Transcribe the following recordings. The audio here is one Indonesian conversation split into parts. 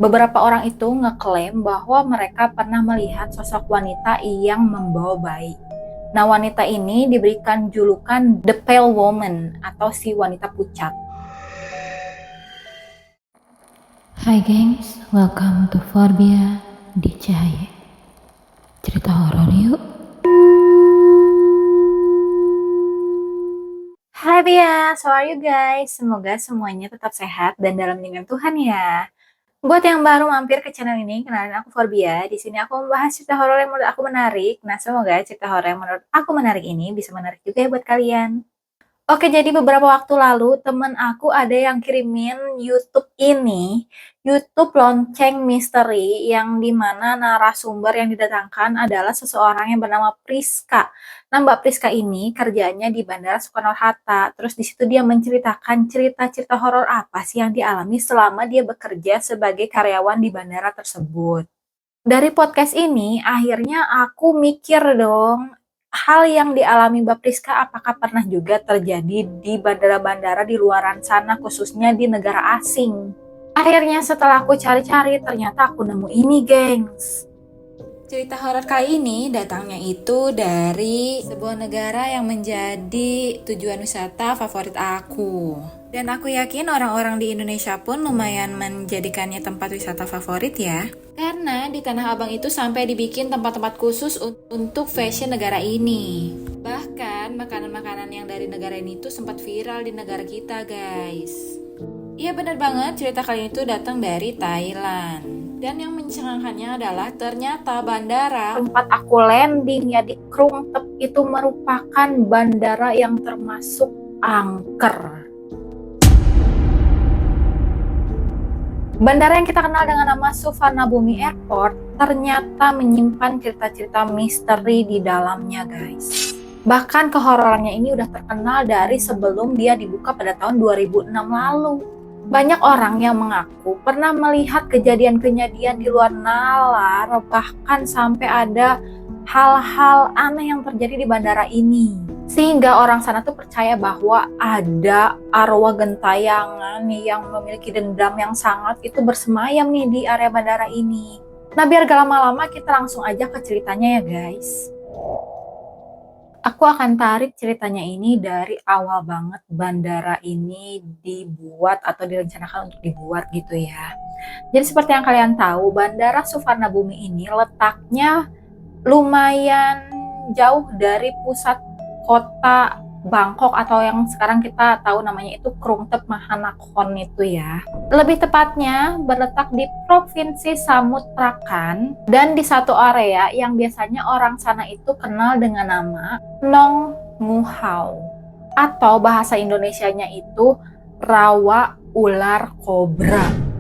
Beberapa orang itu ngeklaim bahwa mereka pernah melihat sosok wanita yang membawa bayi. Nah, wanita ini diberikan julukan The Pale Woman atau si wanita pucat. Hai gengs, welcome to Forbia di Cahaya. Cerita horor yuk. Hai Bia, how are you guys? Semoga semuanya tetap sehat dan dalam lindungan Tuhan ya. Buat yang baru mampir ke channel ini, kenalin aku Forbia. Di sini aku membahas cerita horor yang menurut aku menarik. Nah, semoga cerita horor yang menurut aku menarik ini bisa menarik juga ya buat kalian. Oke, jadi beberapa waktu lalu temen aku ada yang kirimin YouTube ini, YouTube Lonceng Misteri, yang dimana narasumber yang didatangkan adalah seseorang yang bernama Priska. Nah, Mbak Priska ini kerjanya di Bandara Soekarno-Hatta. Terus di situ dia menceritakan cerita-cerita horor apa sih yang dialami selama dia bekerja sebagai karyawan di bandara tersebut. Dari podcast ini, akhirnya aku mikir dong, hal yang dialami Mbak Priska apakah pernah juga terjadi di bandara-bandara di luaran sana, khususnya di negara asing? Akhirnya setelah aku cari-cari, ternyata aku nemu ini, gengs. Cerita horor kali ini datangnya itu dari sebuah negara yang menjadi tujuan wisata favorit aku. Dan aku yakin orang-orang di Indonesia pun lumayan menjadikannya tempat wisata favorit ya. Karena di Tanah Abang itu sampai dibikin tempat-tempat khusus untuk fashion negara ini. Bahkan makanan-makanan yang dari negara ini tuh sempat viral di negara kita, guys. Iya, benar banget, cerita kali itu datang dari Thailand. Dan yang mencengangkannya adalah ternyata bandara tempat aku landing ya di Krung Thep itu merupakan bandara yang termasuk angker. Bandara yang kita kenal dengan nama Suvarnabhumi Airport ternyata menyimpan cerita-cerita misteri di dalamnya, guys. Bahkan kehororannya ini udah terkenal dari sebelum dia dibuka pada tahun 2006 lalu. Banyak orang yang mengaku pernah melihat kejadian-kejadian di luar nalar, bahkan sampai ada hal-hal aneh yang terjadi di bandara ini. Sehingga orang sana tuh percaya bahwa ada arwah gentayangan yang memiliki dendam yang sangat itu bersemayam nih di area bandara ini. Nah, biar gak lama-lama kita langsung aja ke ceritanya ya guys. Aku akan tarik ceritanya ini dari awal banget bandara ini dibuat atau direncanakan untuk dibuat gitu ya. Jadi seperti yang kalian tahu, Bandara Suvarnabhumi ini letaknya lumayan jauh dari pusat kota Bangkok atau yang sekarang kita tahu namanya itu Krung Thep Mahanakhon itu ya. Lebih tepatnya berletak di Provinsi Samut Prakan dan di satu area yang biasanya orang sana itu kenal dengan nama Nong Nguhau atau bahasa Indonesianya itu rawa ular kobra.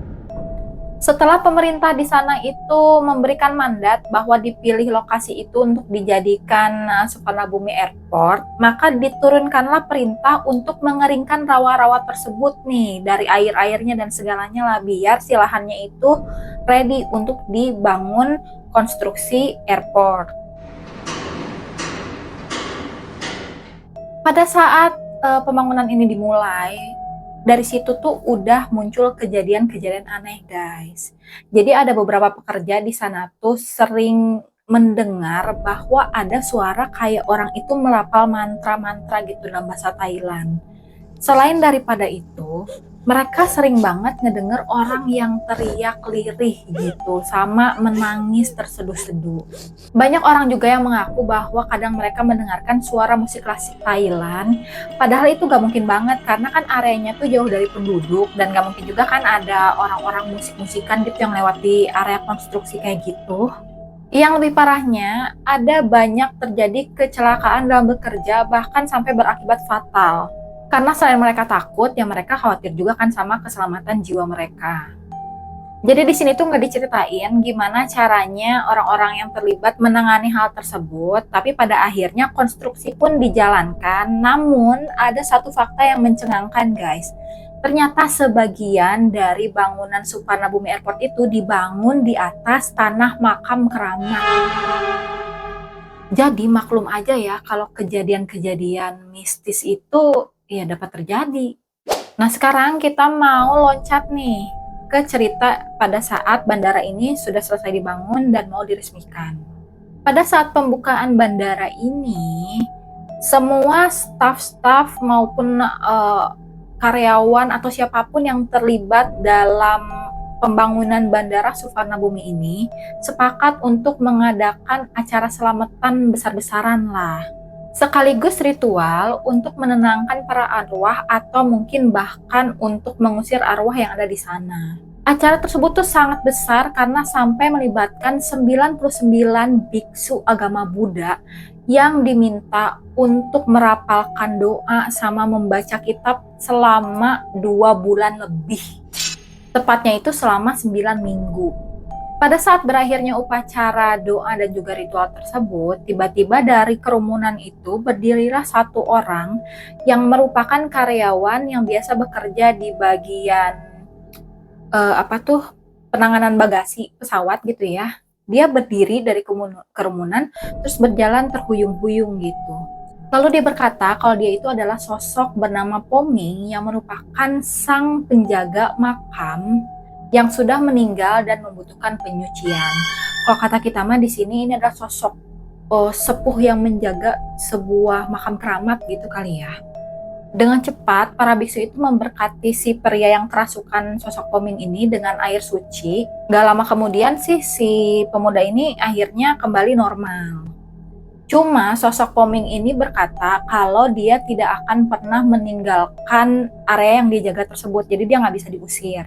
Setelah pemerintah di sana itu memberikan mandat bahwa dipilih lokasi itu untuk dijadikan Suvarnabhumi Airport, maka diturunkanlah perintah untuk mengeringkan rawa-rawa tersebut nih dari air-airnya dan segalanya lah biar si lahannya itu ready untuk dibangun konstruksi airport. Pada saat pembangunan ini dimulai, dari situ tuh udah muncul kejadian-kejadian aneh, guys. Jadi ada beberapa pekerja di sana tuh sering mendengar bahwa ada suara kayak orang itu melafal mantra-mantra gitu dalam bahasa Thailand. Selain daripada itu, mereka sering banget ngedenger orang yang teriak lirih gitu, sama menangis terseduh-seduh. Banyak orang juga yang mengaku bahwa kadang mereka mendengarkan suara musik klasik Thailand, padahal itu gak mungkin banget karena kan areanya tuh jauh dari penduduk dan gak mungkin juga kan ada orang-orang musik-musikan gitu yang lewat di area konstruksi kayak gitu. Yang lebih parahnya, ada banyak terjadi kecelakaan dalam bekerja bahkan sampai berakibat fatal. Karena selain mereka takut, ya mereka khawatir juga kan sama keselamatan jiwa mereka. Jadi di sini tuh nggak diceritain gimana caranya orang-orang yang terlibat menangani hal tersebut, tapi pada akhirnya konstruksi pun dijalankan. Namun ada satu fakta yang mencengangkan, guys. Ternyata sebagian dari bangunan Suvarnabhumi Airport itu dibangun di atas tanah makam keramat. Jadi maklum aja ya kalau kejadian-kejadian mistis itu ya dapat terjadi. Nah, sekarang kita mau loncat nih ke cerita pada saat bandara ini sudah selesai dibangun dan mau diresmikan. Pada saat pembukaan bandara ini, semua staf-staf maupun karyawan atau siapapun yang terlibat dalam pembangunan Bandara Suvarnabhumi ini sepakat untuk mengadakan acara selamatan besar-besaran lah. Sekaligus ritual untuk menenangkan para arwah atau mungkin bahkan untuk mengusir arwah yang ada di sana. Acara tersebut tuh sangat besar karena sampai melibatkan 99 biksu agama Buddha yang diminta untuk merapalkan doa sama membaca kitab selama 2 bulan lebih. Tepatnya itu selama 9 minggu. Pada saat berakhirnya upacara doa dan juga ritual tersebut, tiba-tiba dari kerumunan itu berdirilah satu orang yang merupakan karyawan yang biasa bekerja di bagian penanganan bagasi pesawat gitu ya. Dia berdiri dari kerumunan terus berjalan terhuyung-huyung gitu. Lalu dia berkata kalau dia itu adalah sosok bernama Poming yang merupakan sang penjaga makam yang sudah meninggal dan membutuhkan penyucian. Kalau kata kita mah di sini ini adalah sosok sepuh yang menjaga sebuah makam keramat gitu kali ya. Dengan cepat, para biksu itu memberkati si pria yang kerasukan sosok Poming ini dengan air suci. Gak lama kemudian sih si pemuda ini akhirnya kembali normal. Cuma sosok Poming ini berkata kalau dia tidak akan pernah meninggalkan area yang dia jaga tersebut. Jadi dia nggak bisa diusir.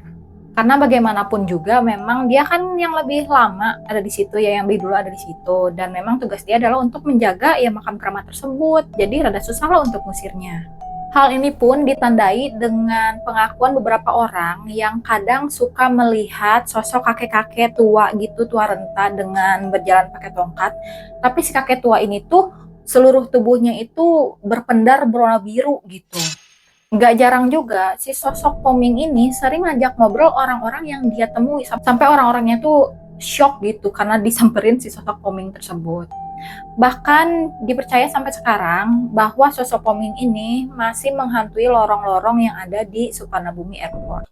Karena bagaimanapun juga memang dia kan yang lebih lama ada di situ ya, yang lebih dulu ada di situ. Dan memang tugas dia adalah untuk menjaga ya makam keramat tersebut. Jadi rada susah lah untuk ngusirnya. Hal ini pun ditandai dengan pengakuan beberapa orang yang kadang suka melihat sosok kakek-kakek tua gitu, tua renta dengan berjalan pakai tongkat. Tapi si kakek tua ini tuh seluruh tubuhnya itu berpendar berwarna biru gitu. Gak jarang juga si sosok Poming ini sering ngajak ngobrol orang-orang yang dia temui sampai orang-orangnya tuh shock gitu karena disamperin si sosok Poming tersebut. Bahkan dipercaya sampai sekarang bahwa sosok Poming ini masih menghantui lorong-lorong yang ada di Suvarnabhumi Airport.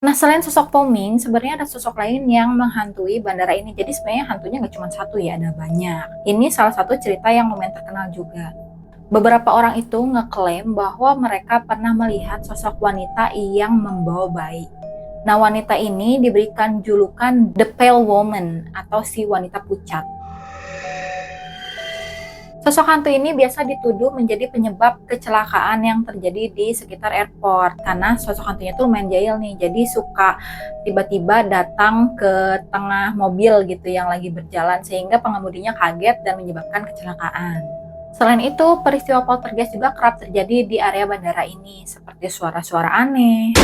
Nah, selain sosok Poming, sebenarnya ada sosok lain yang menghantui bandara ini. Jadi sebenarnya hantunya nggak cuma satu ya, ada banyak. Ini salah satu cerita yang lumayan terkenal juga. Beberapa orang itu ngeklaim bahwa mereka pernah melihat sosok wanita yang membawa bayi. Nah, wanita ini diberikan julukan The Pale Woman atau si wanita pucat. Sosok hantu ini biasa dituduh menjadi penyebab kecelakaan yang terjadi di sekitar airport karena sosok hantunya tuh lumayan jahil nih, jadi suka tiba-tiba datang ke tengah mobil gitu yang lagi berjalan sehingga pengemudinya kaget dan menyebabkan kecelakaan. Selain itu, peristiwa poltergeist juga kerap terjadi di area bandara ini, seperti suara-suara aneh,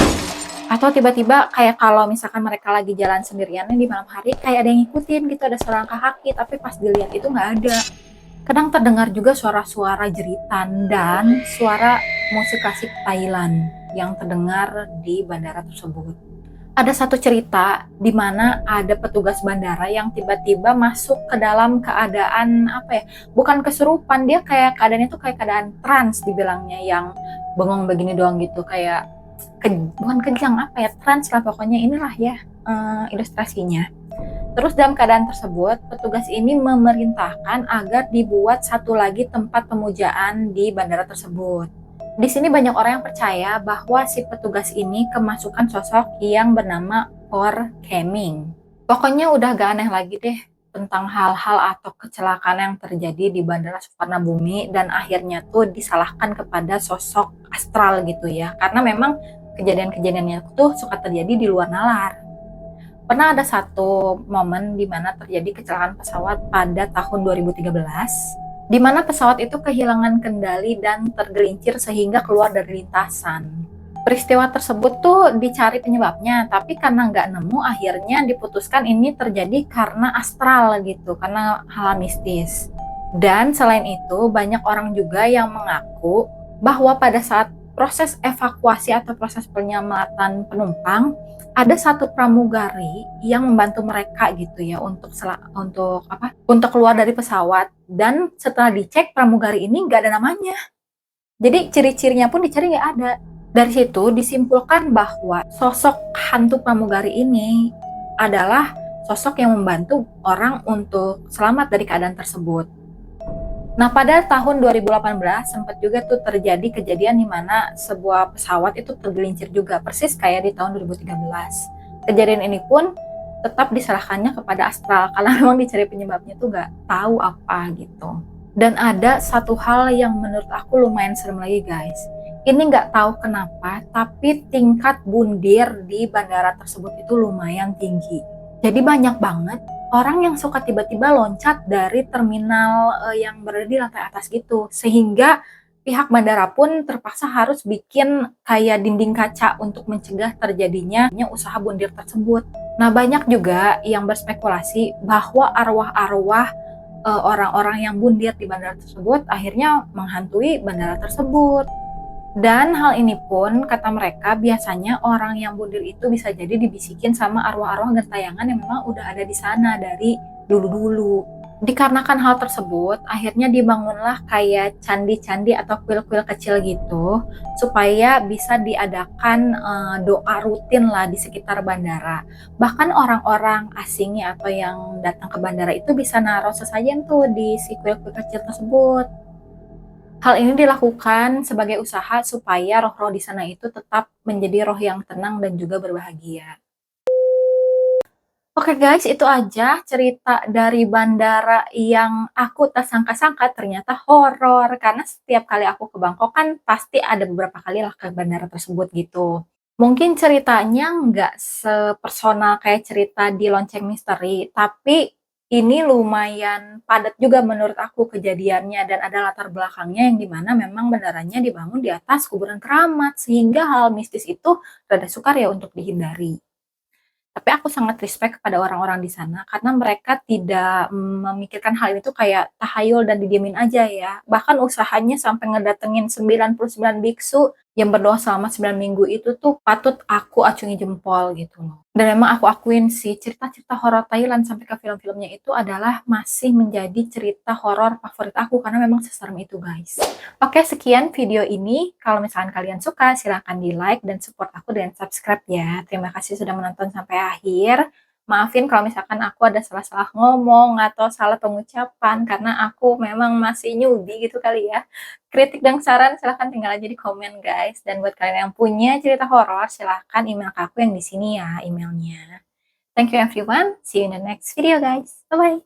atau tiba-tiba kayak kalau misalkan mereka lagi jalan sendirian di malam hari, kayak ada yang ngikutin gitu, ada suara langkah kaki, tapi pas dilihat itu nggak ada. Kadang terdengar juga suara-suara jeritan dan suara musik klasik Thailand yang terdengar di bandara tersebut. Ada satu cerita di mana ada petugas bandara yang tiba-tiba masuk ke dalam keadaan bukan kesurupan, dia kayak keadaannya tuh kayak keadaan trans dibilangnya, yang bengong begini doang gitu, kayak bukan kejang trans lah pokoknya, inilah ya ilustrasinya. Terus dalam keadaan tersebut, petugas ini memerintahkan agar dibuat satu lagi tempat pemujaan di bandara tersebut. Di sini banyak orang yang percaya bahwa si petugas ini kemasukan sosok yang bernama Por Keming. Pokoknya udah gak aneh lagi deh tentang hal-hal atau kecelakaan yang terjadi di Bandara Suvarnabhumi dan akhirnya tuh disalahkan kepada sosok astral gitu ya. Karena memang kejadian-kejadiannya tuh suka terjadi di luar nalar. Pernah ada satu momen di mana terjadi kecelakaan pesawat pada tahun 2013, di mana pesawat itu kehilangan kendali dan tergelincir sehingga keluar dari lintasan. Peristiwa tersebut tuh dicari penyebabnya, tapi karena nggak nemu, akhirnya diputuskan ini terjadi karena astral gitu, karena hal mistis. Dan selain itu, banyak orang juga yang mengaku bahwa pada saat proses evakuasi atau proses penyelamatan penumpang, ada satu pramugari yang membantu mereka gitu ya untuk keluar dari pesawat, dan setelah dicek pramugari ini nggak ada namanya. Jadi ciri-cirinya pun dicari nggak ada. Dari situ disimpulkan bahwa sosok hantu pramugari ini adalah sosok yang membantu orang untuk selamat dari keadaan tersebut. Nah, pada tahun 2018 sempat juga tuh terjadi kejadian di mana sebuah pesawat itu tergelincir juga, persis kayak di tahun 2013. Kejadian ini pun tetap diserahkannya kepada astral, karena memang dicari penyebabnya tuh gak tahu apa gitu. Dan ada satu hal yang menurut aku lumayan serem lagi guys. Ini nggak tahu kenapa, tapi tingkat bundir di bandara tersebut itu lumayan tinggi. Jadi banyak banget orang yang suka tiba-tiba loncat dari terminal yang berada di lantai atas gitu. Sehingga pihak bandara pun terpaksa harus bikin kayak dinding kaca untuk mencegah terjadinya usaha bundir tersebut. Nah, banyak juga yang berspekulasi bahwa arwah-arwah orang-orang yang bundir di bandara tersebut akhirnya menghantui bandara tersebut. Dan hal ini pun kata mereka biasanya orang yang bundir itu bisa jadi dibisikin sama arwah-arwah gentayangan yang memang udah ada di sana dari dulu-dulu. Dikarenakan hal tersebut, akhirnya dibangunlah kayak candi-candi atau kuil-kuil kecil gitu supaya bisa diadakan doa rutin lah di sekitar bandara. Bahkan orang-orang asingnya atau yang datang ke bandara itu bisa naruh sesajen tuh di si kuil-kuil kecil tersebut. Hal ini dilakukan sebagai usaha supaya roh-roh di sana itu tetap menjadi roh yang tenang dan juga berbahagia. Oke guys, itu aja cerita dari bandara yang aku tak sangka-sangka ternyata horor. Karena setiap kali aku ke Bangkok kan pasti ada beberapa kali lah ke bandara tersebut gitu. Mungkin ceritanya nggak sepersonal kayak cerita di Lonceng Misteri, tapi ini lumayan padat juga menurut aku kejadiannya dan ada latar belakangnya yang dimana memang bandaranya dibangun di atas kuburan keramat sehingga hal mistis itu rada sukar ya untuk dihindari. Tapi aku sangat respect kepada orang-orang di sana karena mereka tidak memikirkan hal itu kayak tahayul dan didiemin aja ya. Bahkan usahanya sampai ngedatengin 99 biksu yang berdoa selama 9 minggu itu tuh patut aku acungi jempol gitu loh. Dan memang aku akuin sih cerita-cerita horor Thailand sampai ke film-filmnya itu adalah masih menjadi cerita horor favorit aku karena memang seserem itu guys. Oke, sekian video ini. Kalau misalkan kalian suka, silahkan di-like dan support aku dengan subscribe ya. Terima kasih sudah menonton sampai akhir. Maafin kalau misalkan aku ada salah-salah ngomong atau salah pengucapan, karena aku memang masih newbie gitu kali ya. Kritik dan saran silahkan tinggal aja di komen guys. Dan buat kalian yang punya cerita horor, silahkan email ke aku yang di sini ya emailnya. Thank you everyone. See you in the next video guys. Bye-bye.